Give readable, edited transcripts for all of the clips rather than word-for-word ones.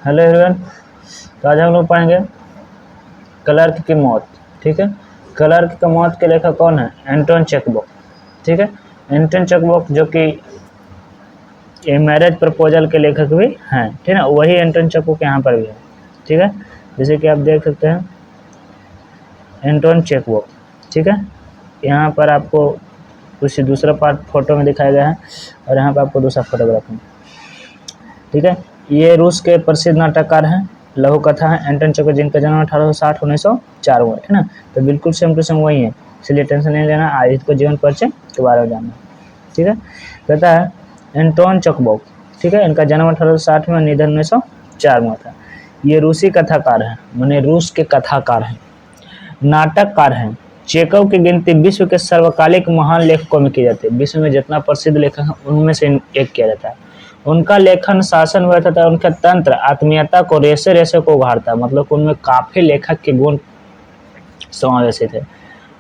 Hello everyone. तो आज हम लोग पढ़ेंगे क्लर्क की मौत। ठीक है, क्लर्क की मौत के लेखक कौन है? Anton Chekhov. ठीक है, एंटोन चेखोव जो कि ये मैरिज प्रपोजल के लेखक भी हैं। ठीक है ना, वही एंटोन चेखोव के यहाँ पर भी है। ठीक है, जैसे कि आप देख सकते हैं एंटोन चेखोव। ठीक है, यहाँ पर आपको कुछ दूसरा पार्ट फोटो में दिखाया गया है और यहाँ पर आपको दूसरा फोटोग्राफ है। ठीक है, ये रूस के प्रसिद्ध नाटककार हैं, लघु कथा है एंटोन चेखोव, जिनका जन्म 1860-1904 हुआ। है ना, तो बिल्कुल सेम टू सेम वही है, इसलिए टेंशन नहीं लेना। आज इसको जीवन परिचय के बारे में जानना। ठीक है, कहता है एंटोन चेखोव। ठीक है, इनका जन्म 1860 में, निधन 1904 में था। ये रूसी कथाकार हैं, माने रूस के कथाकार हैं, नाटककार हैं। चेखोव की गिनती विश्व के सर्वकालिक महान लेखकों में की जाती है। विश्व में जितना प्रसिद्ध लेखक हैं उनमें से एक किया जाता है। उनका लेखन, शासन व्यवस्था, उनका तंत्र आत्मीयता को रेसे रेसे को उघाड़ता है, मतलब उनमें काफी लेखक के गुण समावेशित है।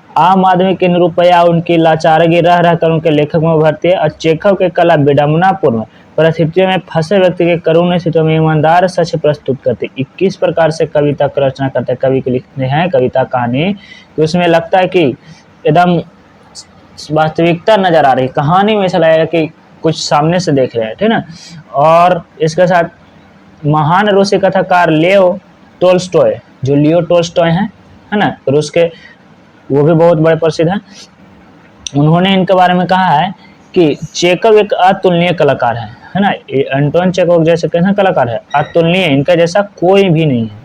आम आदमी की निरुपया, उनकी लाचारगी रह रहकर उनके लेखक में उभरती है। और चेखोव की कला विडम्बनापूर्ण परिस्थितियों में फंसे व्यक्ति के करुण स्थितियों में ईमानदार सच प्रस्तुत करते। 21 प्रकार से कविता की रचना करते हैं। कवि के लिखते हैं कविता कहानी कि उसमें लगता है कि एकदम वास्तविकता नजर आ रही, कहानी में ऐसा लगेगा कि कुछ सामने से देख रहे हैं। ठीक है ना, और इसके साथ महान रूसी कथाकार लियो टोल्स्टॉय, जो लियो टोल्स्टॉय हैं, है ना, रूस के, वो भी बहुत बड़े प्रसिद्ध हैं। उन्होंने इनके बारे में कहा है कि चेखोव एक अतुलनीय कलाकार है ना। एंटोन चेखोव जैसे कैसा कलाकार है? अतुलनीय, इनका जैसा कोई भी नहीं है।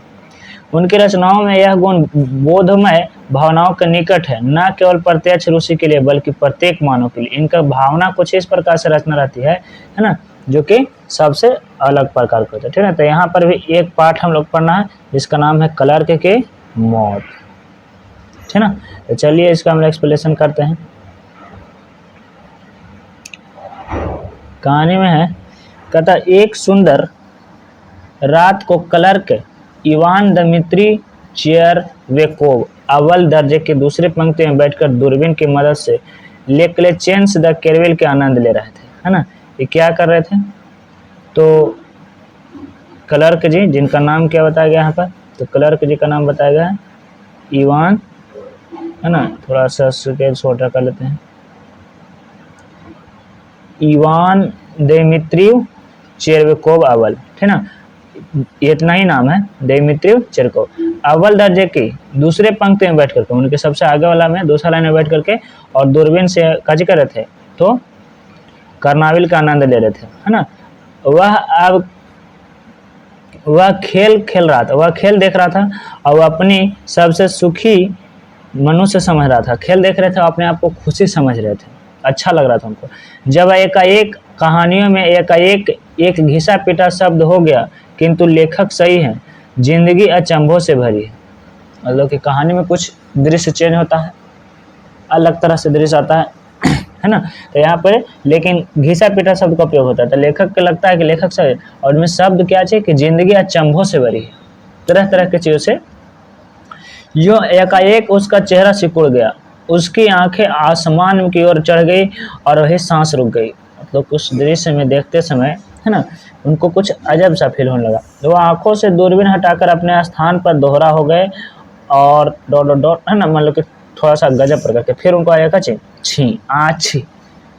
उनकी रचनाओं में यह गुण बोधमय भावनाओं के निकट है, न केवल प्रत्यक्ष रूसी के लिए बल्कि प्रत्येक मानव के लिए। इनका भावना कुछ इस प्रकार से रचना रहती है ना, जो कि सबसे अलग प्रकार का होता है। ठीक है, तो यहाँ पर भी एक पाठ हम लोग पढ़ना है जिसका नाम है क्लर्क की मौत। ठीक है ना, तो चलिए इसका हम एक्सप्लेनेशन करते हैं। कहानी में है, कहता एक सुंदर रात को क्लर्क इवान दमित्री चेरवेकोव अव्वल दर्जे की दूसरी पंक्ति में बैठकर दूरबीन की मदद से लेक्लेचेंस द केरविल के आनंद ले रहे थे। है ना, ये क्या कर रहे थे? तो क्लर्क जी, जिनका नाम क्या बताया गया यहाँ पर? तो क्लर्क जी का नाम बताया गया है इवान, है ना, थोड़ा सा स्केल छोटा कर लेते हैं, इवान दिमित्रिव चेरवेकोव अव्वल। ठीक है ना, इतना ही नाम है, दिमित्रिव चेरकोव। अव्वल दर्जे की दूसरे पंक्ति में बैठ करके, उनके सबसे आगे वाला में दूसरा लाइन में बैठ करके और दूरबीन से काजी कर रहे थे, तो कर्नाविल का आनंद ले रहे थे। है ना, वह खेल खेल रहा था, वह खेल देख रहा था और वह अपनी सबसे सुखी मनुष्य समझ रहा था। खेल देख रहे थे, अपने आप को खुशी समझ रहे थे, अच्छा लग रहा था उनको। जब एकाएक कहानियों में एकाएक एक घिसा पिटा शब्द हो गया, किंतु लेखक सही है, जिंदगी अचंभों से भरी है। मतलब कि कहानी में कुछ दृश्य चेंज होता है, अलग तरह से दृश्य आता है ना, तो यहाँ पर लेकिन घिसा पिटा शब्द का उपयोग होता है। तो लेखक को लगता है कि लेखक सही, और इसमें शब्द क्या चाहिए कि जिंदगी अचंभों से भरी है, तरह तरह की चीजों से। यो एकाएक उसका चेहरा सिकुड़ गया, उसकी आंखें आसमान की ओर चढ़ गई और वही सांस रुक गई। मतलब कुछ दृश्य में देखते समय, है ना, उनको कुछ अजब सा फील होने लगा। वो आंखों से दूरबीन हटाकर अपने स्थान पर दोहरा हो गए और डॉट डॉट डॉट, है ना, मतलब कि थोड़ा सा गजब पर करके फिर उनको आया कची छी आछी।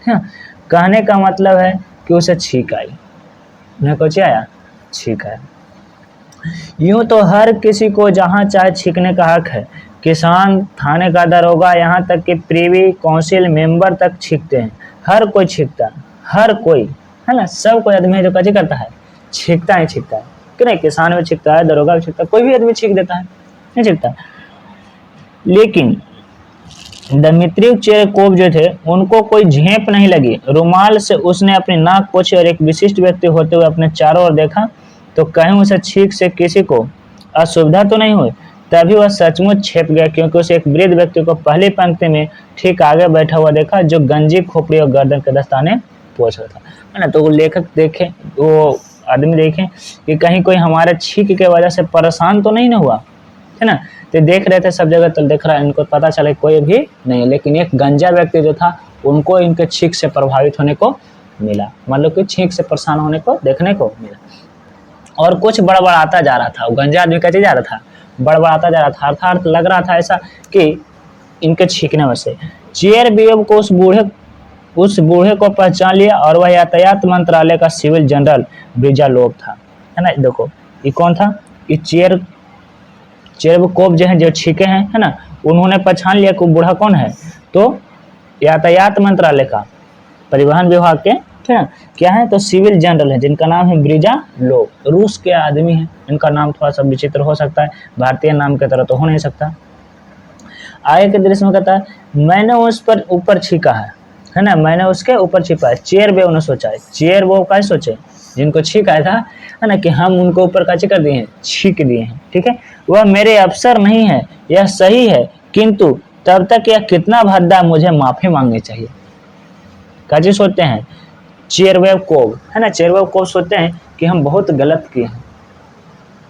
कहने का मतलब है कि उसे छींक आई, उन्हें कुछ आया, छींक आया। यूं तो हर किसी को जहां चाहे छींकने का हक है। किसान, थाने का दरोगा, यहाँ तक कि प्रीवी काउंसिल मेंबर तक छींकते हैं। हर कोई छींकता है, हर कोई, है ना, सब कोई आदमी जो कजी करता है, छींकता है, छींकता है कि नहीं। किसान भी छींकता है, दरोगा भी छींकता है, कोई भी आदमी छींक देता है, नहीं छींकता। लेकिन दिमित्रिव चेरकोव जो थे, उनको कोई झेप नहीं लगी। रुमाल से उसने अपनी नाक पोंछी और एक विशिष्ट व्यक्ति होते हुए अपने चारों ओर देखा, तो कहीं उसे छींक से किसी को असुविधा तो नहीं हुई। तभी वह सचमुच छेप गया, क्योंकि उसे एक वृद्ध व्यक्ति को पहली पंक्ति में ठीक आगे बैठा हुआ देखा, जो गंजी, खोपड़ी और गर्दन के दस्ताने पोंछ रहा था। है ना, तो वो लेखक देखे, वो आदमी देखे कि कहीं कोई हमारे छींक के वजह से परेशान तो नहीं ना हुआ, है ना। तो देख रहे थे सब जगह, तो देख रहा है, इनको पता चला कोई भी नहीं, लेकिन एक गंजा व्यक्ति जो था उनको इनके छींक से प्रभावित होने को मिला, मतलब कि छींक से परेशान होने को देखने को मिला। और कुछ बड़बड़ाता जा रहा था। वो गंजा आदमी कैसे जा रहा था, बड़बड़ाता जा रहा था, अर्थात लग रहा था ऐसा कि इनके छींकने में से। चेयर बेब को उस बूढ़े को पहचान लिया और वह यातायात मंत्रालय का सिविल जनरल ब्रिजालोव था, है ना। देखो ये कौन था, ये चेरेवकोव जो है, जो छीके हैं, है ना, उन्होंने पहचान लिया कि बूढ़ा कौन है। तो यातायात मंत्रालय का, परिवहन विभाग के, ठीक है, क्या है, तो सिविल जनरल है, जिनका नाम है ब्रिजालोव। रूस के आदमी हैं, इनका नाम थोड़ा सा विचित्र हो सकता है, भारतीय नाम की तरह तो हो नहीं सकता। आगे के दृश्य में कहता है मैंने उस पर ऊपर छीका है ना, मैंने उसके ऊपर छिपा है। चेयर बेव ने सोचा है, चेयर वो का सोचे जिनको छीका था, है ना, कि हम उनको ऊपर का कर दिए हैं, छीक दिए हैं, ठीक है। वह मेरे अफसर नहीं है, यह सही है, किंतु तब तक यह कितना भद्दा, मुझे माफी मांगनी चाहिए। काजी सोचते हैं चेरेवकोव, है ना, चेरेवकोव सोचते हैं कि हम बहुत गलत किए हैं,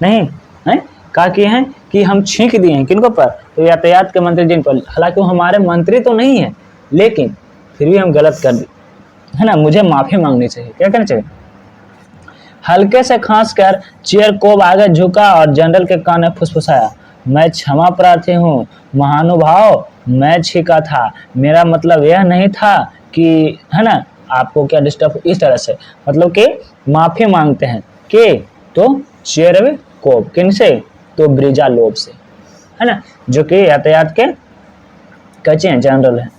नहीं है, क्या किए हैं कि हम छींक दिए हैं किनको पर, तो यातायात के मंत्री जिन पर, हालांकि वो हमारे मंत्री तो नहीं है, लेकिन फिर भी हम गलत कर दिए, है ना, मुझे माफी मांगनी चाहिए। क्या करना चाहिए। हल्के से खांस कर चेरेवकोव आगे झुका और जनरल के कान में फुसफुसाया, मैं क्षमा प्रार्थी हूँ महानुभाव, मैं छीका था, मेरा मतलब यह नहीं था कि, है ना, आपको क्या डिस्टर्ब, इस तरह से मतलब कि माफी मांगते हैं कि, तो चेरेवकोव किनसे, तो ब्रिजालोव से, है ना, जो कि यातायात के कच्चे हैं, जनरल है।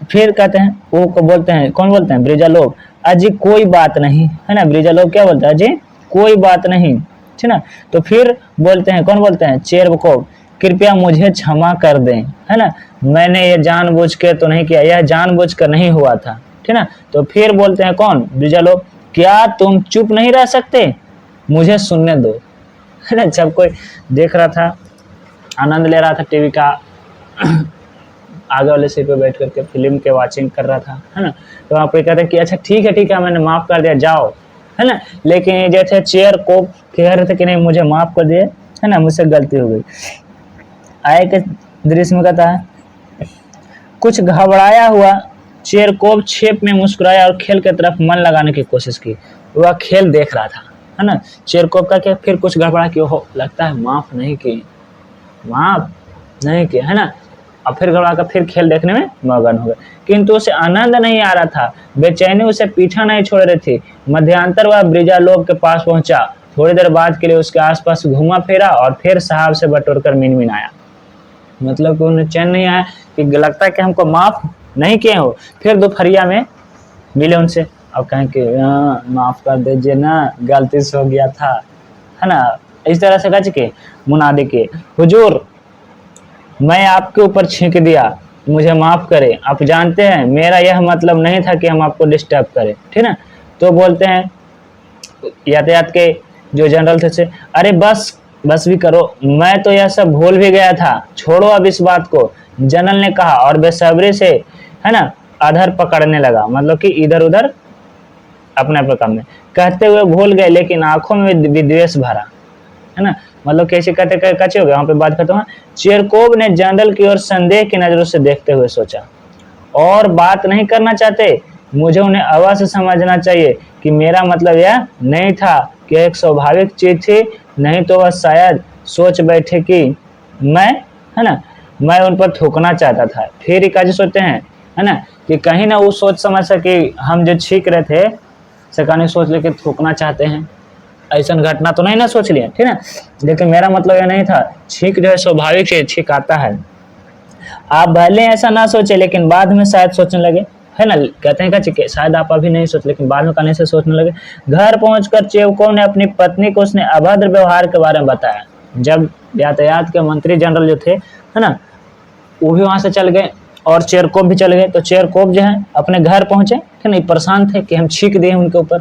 फिर कहते हैं वो को बोलते हैं, कौन बोलते हैं, ब्रिजालोव, अजी कोई बात नहीं, है ना, ब्रिजालोव क्या बोलता है, अजी कोई बात नहीं, ठीक ना। तो फिर बोलते हैं, कौन बोलते हैं, चेरेवकोव, कृपया मुझे क्षमा कर दें, है ना, मैंने ये जानबूझ के तो नहीं किया, यह जानबूझ कर नहीं हुआ था, ठीक ना। तो फिर बोलते हैं कौन, ब्रिजालोव, क्या तुम चुप नहीं रह सकते, मुझे सुनने दो, है ना। जब कोई देख रहा था, आनंद ले रहा था टीवी का, आगे वाले सीट पे बैठ करके फिल्म के वाचिंग कर रहा था, है ना, तो वहाँ पे कहते हैं कि अच्छा ठीक है मैंने माफ कर दिया, जाओ, है ना। लेकिन ये जैसे चेरेवकोव कह रहे थे कि नहीं मुझे माफ कर दिए, है ना, मुझसे गलती हो गई। आए के दृश्य में कहता है कुछ घबराया हुआ चेरेवकोव छेप में मुस्कुराया और खेल की तरफ मन लगाने की कोशिश की। वह खेल देख रहा था, है ना। चेरेवकोव का क्या, फिर कुछ घबरा कि हो लगता है माफ नहीं किए, है ना, और फिर घबरा कर फिर खेल देखने में मगन हो गए, किंतु उसे आनंद नहीं आ रहा था, बेचैनी उसे पीछा नहीं छोड़ रही थी। मध्यांतर वह ब्रिजालोव के पास पहुंचा, थोड़ी देर बाद के लिए उसके आसपास घूमा फिरा और फिर साहब से बटोरकर मिनमिनाया, मतलब कि उन्हें चैन नहीं आया कि लगता है कि हमको माफ नहीं किए हो। फिर दोपहरिया में मिले उनसे और कहें कि माफ कर दीजिए ना, गलती से हो गया था, है ना, इस तरह से कह के मुनादी के, हुजूर मैं आपके ऊपर छींक दिया, मुझे माफ करें, आप जानते हैं मेरा यह मतलब नहीं था कि हम आपको डिस्टर्ब करें, ठीक ना। तो बोलते हैं यातायात के जो जनरल थे से, अरे बस भी करो, मैं तो यह सब भूल भी गया था, छोड़ो अब इस बात को, जनरल ने कहा और बेसब्री से, है ना, अधर पकड़ने लगा, मतलब कि इधर उधर अपने अपने काम में, कहते हुए भूल गए लेकिन आंखों में विद्वेष भरा, है ना, मतलब कैसे कहते कच्चे हो गए। वहां पे बात करता हूँ, चेरेवकोव ने जनरल की ओर संदेह की नजरों से देखते हुए सोचा, और बात नहीं करना चाहते, मुझे उन्हें अवश्य समझना चाहिए कि मेरा मतलब यह नहीं था कि एक स्वाभाविक चीज थी, नहीं तो वह शायद सोच बैठे कि मैं, है ना, मैं उन पर थूकना चाहता था। फिर काजी सोचते हैं, है ना, कि कहीं ना वो सोच समझ सके हम जो छींक रहे थे सकानी सोच लेके थूकना चाहते हैं, ऐसा घटना तो नहीं ना सोच लिया, ठीक है। लेकिन मेरा मतलब यह नहीं था, छींक जो है स्वाभाविक से छींक आता है, आप भले ऐसा ना सोचे लेकिन बाद में शायद सोचने लगे, है ना, कहते हैं कि शायद आप अभी नहीं सोच लेकिन बाद में कहने से सोचने लगे। घर पहुंचकर चेरेवकोव ने अपनी पत्नी को उसने अभद्र व्यवहार के बारे में बताया। जब यातायात के मंत्री जनरल जो थे, है ना, वो भी वहां से चल गए और चेरेवकोव भी चल गए, तो चेरेवकोव जो है अपने घर पहुंचे, ठीक है, परेशान थे कि हम छींक दिए उनके ऊपर,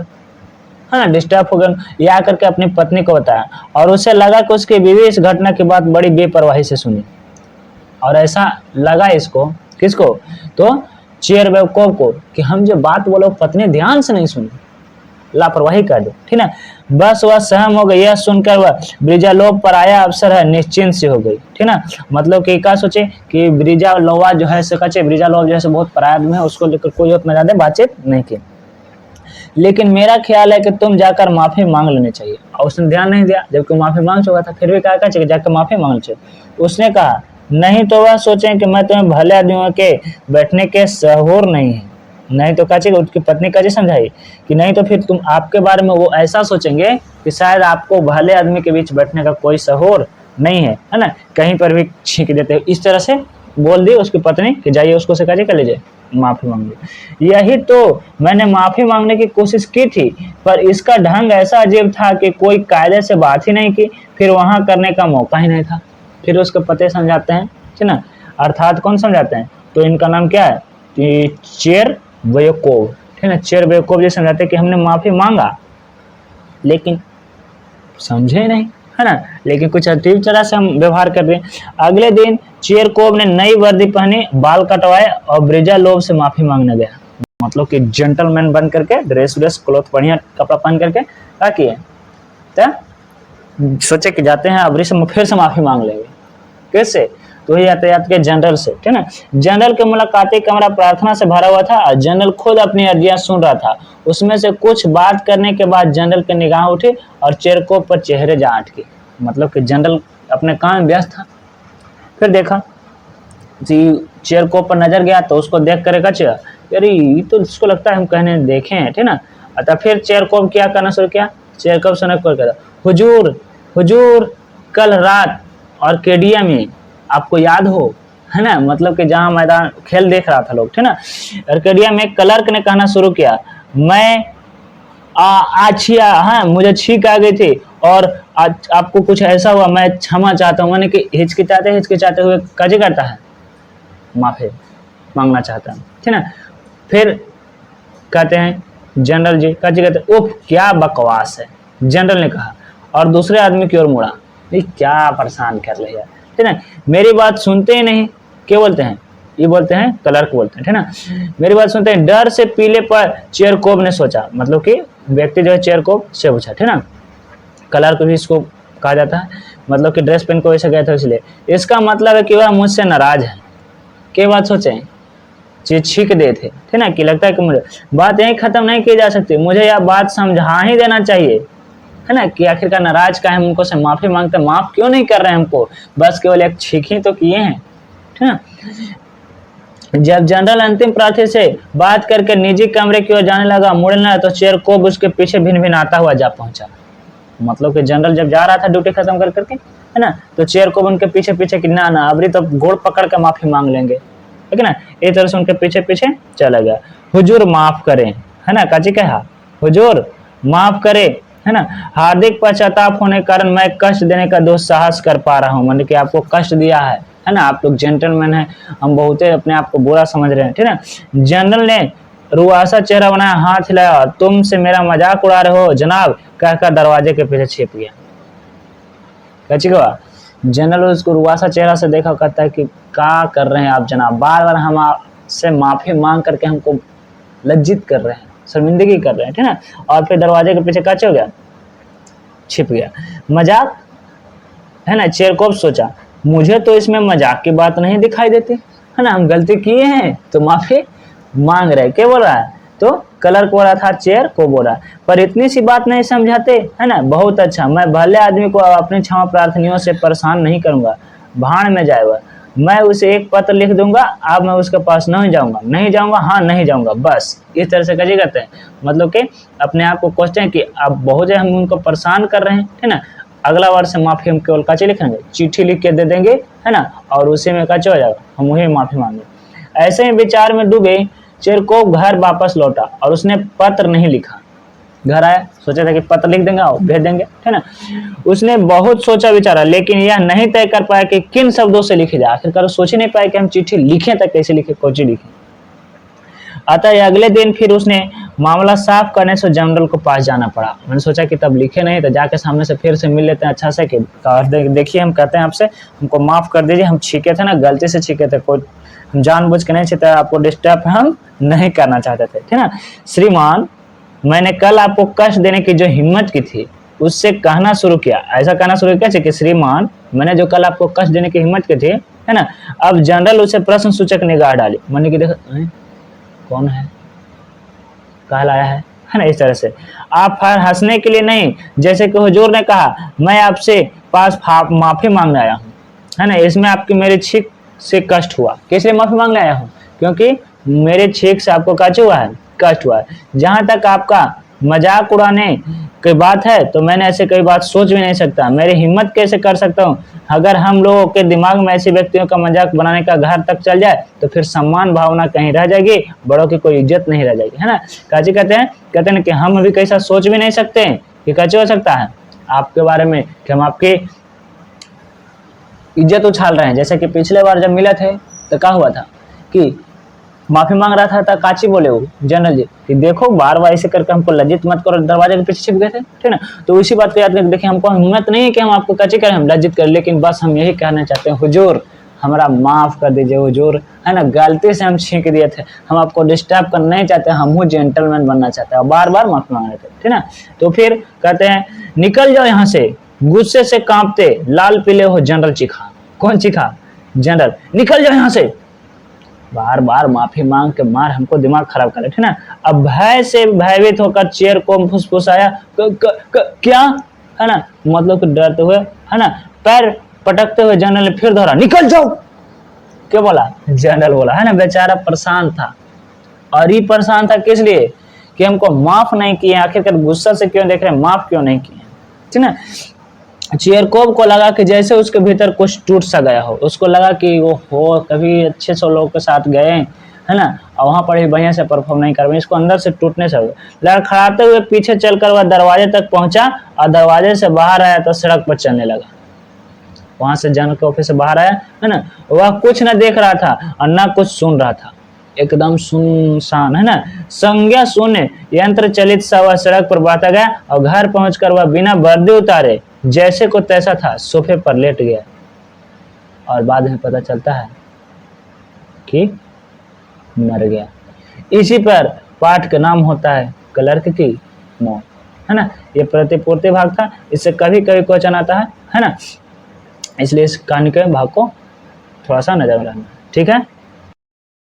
है ना, डिस्टर्ब हो गए। या करके अपनी पत्नी को बताया और उसे लगा कि उसकी बीवी इस घटना की बात बड़ी बेपरवाही से सुनी, और ऐसा लगा इसको, किसको, तो चेरेवकोव को, कि हम जो बात बोलो पत्नी ध्यान से नहीं सुनी, लापरवाही कर दे, ठीक है। बस वह सहम हो गई, यह सुनकर वह ब्रिजालोव पर आया अवसर है निश्चिंत से हो गई, ठीक ना। मतलब कि क्या सोचे कि ब्रिजालोवा जो है से कचे, ब्रिजालोव जो है बहुत पराया आदमी है, उसको लेकर कोई उतना ज्यादा बातचीत नहीं की। लेकिन मेरा ख्याल है कि तुम जाकर माफी मांग लेनी चाहिए। और उसने ध्यान नहीं दिया, जबकि माफी मांग चुका था, फिर भी कहा चाहिए जाकर माफी मांग चाहिए। उसने कहा नहीं तो वह सोचें कि मैं तुम्हें भले आदमियों के बैठने के सहूर नहीं है। नहीं तो काची उसकी पत्नी काची समझाई कि नहीं तो फिर तुम आपके बारे में वो ऐसा सोचेंगे कि शायद आपको भले आदमी के बीच बैठने का कोई सहूर नहीं है ना, कहीं पर भी छींक देते हो। इस तरह से बोल दी उसकी पत्नी कि जाइए उसको से काजी कर लीजिए, माफी मांग ली। यही तो मैंने माफी मांगने की कोशिश की थी, पर इसका ढंग ऐसा अजीब था कि कोई कायदे से बात ही नहीं की, फिर वहां करने का मौका ही नहीं था। फिर उसके पति समझाते हैं, ठीक ना, अर्थात कौन समझाते हैं, तो इनका नाम क्या है, चेर बेवकूफ, ठीक है, चेर बेवकूफ जी समझाते हैं कि हमने माफी मांगा लेकिन समझे नहीं, है ना, लेकिन कुछ अजीब तरह से हम व्यवहार कर रहे हैं। अगले दिन चेरकोव ने नई वर्दी पहनी, बाल कटवाए और ब्रिजा लोब से माफी मांगने गया। मतलब कि जेंटलमैन बन करके ड्रेस व्रेस क्लॉथ बढ़िया कपड़ा पहन करके क्या किए, तो सोचे कि जाते हैं अब से फिर से माफी मांग लेंगे। कैसे, तो यातायात के जनरल से, ठीक है। जनरल के मुलाकाती कमरा प्रार्थना से भरा हुआ था और जनरल खुद अपनी अर्जियां सुन रहा था। उसमें से कुछ बात करने के बाद जनरल की निगाह उठी और चेरकोव पर चेहरे जा अटकी। मतलब कि जनरल अपने काम में व्यस्त था। फिर देखा चेरकोव पर नजर गया तो उसको देख कर अरे ये तो इसको लगता है हम कहने देखे हैं, ठीक ना। अतः फिर चेरकोव क्या करना शुरू किया, चेरकोव सुनक पर कहता, हुजूर हुजूर कल रात आर्केडिया में आपको याद हो, है ना, मतलब कि जहां मैदान खेल देख रहा था लोग, ठीक ना। आर्केडिया में क्लर्क ने कहना शुरू किया, मैं हाँ मुझे छींक आ गई थी और आज आपको कुछ ऐसा हुआ, मैं क्षमा चाहता हूँ। मैंने कि हिचकिचाते हुए काजी करता है, माफी मांगना चाहता है, ठीक ना। फिर कहते हैं जनरल जी काजी कहते हैं, उफ क्या बकवास है, जनरल ने कहा और दूसरे आदमी की ओर मुड़ा, ये क्या परेशान कर रही है, ठीक है, मेरी बात सुनते ही नहीं। क्या बोलते हैं, ये बोलते हैं क्लर्क बोलते हैं, ठीक ना, मेरी बात सुनते हैं। डर से पीले पर चेरकोव ने सोचा, मतलब कि व्यक्ति जो है चेरकोव से पूछा, ठीक ना, क्लर्क भी इसको कहा जाता है, मतलब कि ड्रेस पहन को ऐसे गया था इसलिए। इसका मतलब है कि वह मुझसे नाराज है। क्या बात सोचे, छींक दे थे, ठीक ना, कि लगता है कि मुझे बात यही खत्म नहीं की जा सकती, मुझे यह बात समझा ही देना चाहिए, है ना, कि आखिरकार नाराज का है, हम उनको से माफी मांगते, माफ क्यों नहीं कर रहे हैं हमको, बस केवल एक छींक ही तो किए हैं, ठीक ना। जब जनरल अंतिम प्रार्थी से बात करके निजी कमरे की ओर जाने लगा, मुड़ने लगा, तो चेरकोव उसके पीछे भिन भिन आता हुआ जा पहुंचा। मतलब कि जनरल जब जा रहा था ड्यूटी खत्म कर करके, है ना, तो चेरकोव उनके पीछे पीछे कि ना ना अभी तो गोड़ पकड़ के माफी मांग लेंगे, ठीक है ना, एक तरह से उनके पीछे पीछे चला गया। हुजूर माफ करें, है ना, काजी कहा, हुजूर माफ करें, है ना, हार्दिक पश्चाताप होने के कारण मैं कष्ट देने का दुस्साहस कर पा रहा हूँ, मतलब कि आपको कष्ट दिया है ना, आप लोग जेंटलमैन हैं, हम बहुत अपने आप को बुरा समझ रहे हैं, ठीक है। जनरल ने रुआसा चेहरा बनाया, हाथ हिलाया, तुमसे मेरा मजाक उड़ा रहे हो जनाब, कहकर दरवाजे के पीछे छिप गया। जनरल उसको रुआसा चेहरा से देखा, कहता है कि क्या कर रहे हैं आप जनाब, बार बार हम आपसे माफी मांग करके हमको लज्जित कर रहे हैं, शर्मिंदगी कर रहे हैं, ठीक है। और फिर दरवाजे के पीछे काचे हो गया, छिप गया। मजाक, है ना, चेरकोव सोचा मुझे तो इसमें मजाक की बात नहीं दिखाई देती, है ना, हम गलती किए हैं तो माफी मांग रहे। क्या बोल रहा है, तो क्लर्क बोल रहा था, चेयर को बोल रहा, पर इतनी सी बात नहीं समझाते, है ना, बहुत अच्छा, मैं भले आदमी को अपनी क्षमा प्रार्थनियों से परेशान नहीं करूंगा, भाड़ में जाएगा, मैं उसे एक पत्र लिख दूंगा, अब मैं उसके पास नहीं जाऊंगा, हाँ नहीं जाऊंगा, बस इस तरह से कैसे करते हैं, मतलब कि अपने आप को कोसते हैं कि अब बहुत हम उनको परेशान कर रहे हैं, है ना, अगला बार से माफी हम केवल काचे लिखेंगे, चिट्ठी लिख के दे देंगे, है ना, और उसी में काचे हो जाएगा, हम वही माफी मांगे। ऐसे ही विचार में डूबे चेरकोव घर वापस लौटा और उसने पत्र नहीं लिखा। घर आया, सोचा था कि पत्र लिख देंगे और भेज देंगे, है ना, उसने बहुत सोचा विचारा, लेकिन यह नहीं तय कर पाया कि किन शब्दों से लिखे जाए। आखिरकार सोच ही नहीं पाया कि हम चिट्ठी लिखें तक कैसे लिखे, कौची लिखें। अतः अगले दिन फिर उसने मामला साफ करने से जनरल को पास जाना पड़ा। मैंने सोचा कि तब लिखे नहीं तो जाके सामने से फिर से मिल लेते हैं अच्छा से, कि देखिए हम कहते हैं आपसे, हमको माफ कर दीजिए, हम छीके थे ना, गलती से छीके थे, कोई जानबूझ के नहीं छीते, आपको डिस्टर्ब हम नहीं करना चाहते थे, ठीक ना। श्रीमान, मैंने कल आपको कष्ट देने की जो हिम्मत की थी उससे कहना शुरू किया, ऐसा कहना शुरू किया कि श्रीमान, मैंने जो कल आपको कष्ट देने की हिम्मत की थी, है ना। अब जनरल उसे प्रश्न सूचक निगाह डाली, मैंने कि देखा कौन है, कल आया है है ना। इस तरह से आप हंसने के लिए नहीं, जैसे कि हुजूर ने कहा मैं आपसे पास माफी मांगने आया हूँ, है ना। इसमें आपकी मेरे छींक से कष्ट हुआ, किस लिए माफी मांगने आया हूँ, क्योंकि मेरे छींक से आपको कष्ट हुआ है, कष्ट हुआ है। जहां तक आपका मजाक उड़ाने की बात है तो मैंने ऐसे कई बात सोच भी नहीं सकता, मेरी हिम्मत कैसे कर सकता हूँ। अगर हम लोगों के दिमाग में ऐसे व्यक्तियों का मजाक बनाने का घर तक चल जाए तो फिर सम्मान भावना कहीं रह जाएगी, बड़ों की कोई इज्जत नहीं रह जाएगी, है ना। काजी कहते हैं कि हम अभी कैसा सोच भी नहीं सकते कि कैसे हो सकता है आपके बारे में कि हम आपकी इज्जत उछाल रहे हैं। जैसे कि पिछले बार जब मिले थे तो क्या हुआ था कि माफी मांग रहा था, काची बोले वो जनरल जी कि देखो बार बार ऐसे करके हमको लज्जित मत करो, दरवाजे के पीछे छिप गए थे, ठीक ना। तो इसी बात को याद करके देखिए, हमको हिम्मत नहीं है कि हम आपको काची करें, हम लज्जित करें, लेकिन बस हम यही कहना चाहते हैं हुजूर हमारा माफ कर दीजिए हुजूर, है ना। गलती से हम छींक दिए थे, हम आपको डिस्टर्ब करना नहीं चाहते, हम जेंटलमैन बनना चाहते हैं, बार बार माफी मांग रहे थे, ठीक ना। तो फिर कहते हैं निकल जाओ यहाँ से, गुस्से से कांपते लाल पीले हो जनरल चिखा। कौन चिखा? जनरल। निकल जाओ यहाँ से, बार बार माफी मांग के मार हमको दिमाग खराब करे, ठीक ना। अब भय से भयभीत होकर चेयर को फुसफुसाया क्या, है ना, मतलब कि डरते हुए, है ना, पैर पटकते हुए जनरल ने फिर दोहरा निकल जाओ। क्या बोला? जनरल बोला, है ना। बेचारा परेशान था, और ये परेशान था किस लिए कि हमको माफ नहीं किए, आखिरकार गुस्सा से क्यों देख रहे हैं, माफ क्यों नहीं किए, ठीक ना। चेयरकोव को लगा कि जैसे उसके भीतर कुछ टूट सा गया हो, उसको लगा कि वो हो कभी अच्छे से लोगों के साथ गए, है ना, और वहां पर ही बढ़िया से परफॉर्म नहीं कर पाए, इसको अंदर से टूटने से लड़खड़ाते हुए पीछे चलकर वह दरवाजे तक पहुंचा, और दरवाजे से बाहर आया तो सड़क पर चलने लगा। वहां से जनरल के ऑफिस से बाहर आया, है ना, वह कुछ न देख रहा था और न कुछ सुन रहा था, एकदम सुनसान, है ना, संज्ञा शून्य यंत्र चलित सा वह सड़क पर बढ़ता गया, और घर पहुंचकर वह बिना वर्दी उतारे जैसे को तैसा था सोफे पर लेट गया। और बाद में पता चलता है कि मर गया। इसी पर पाठ का नाम होता है क्लर्क की मौत, है ना। ये प्रतिपूर्ति भाग था, इससे कभी कभी क्वेश्चन आता है ना, इसलिए इस कहानी के भाग को थोड़ा सा नजर में रखना, ठीक है।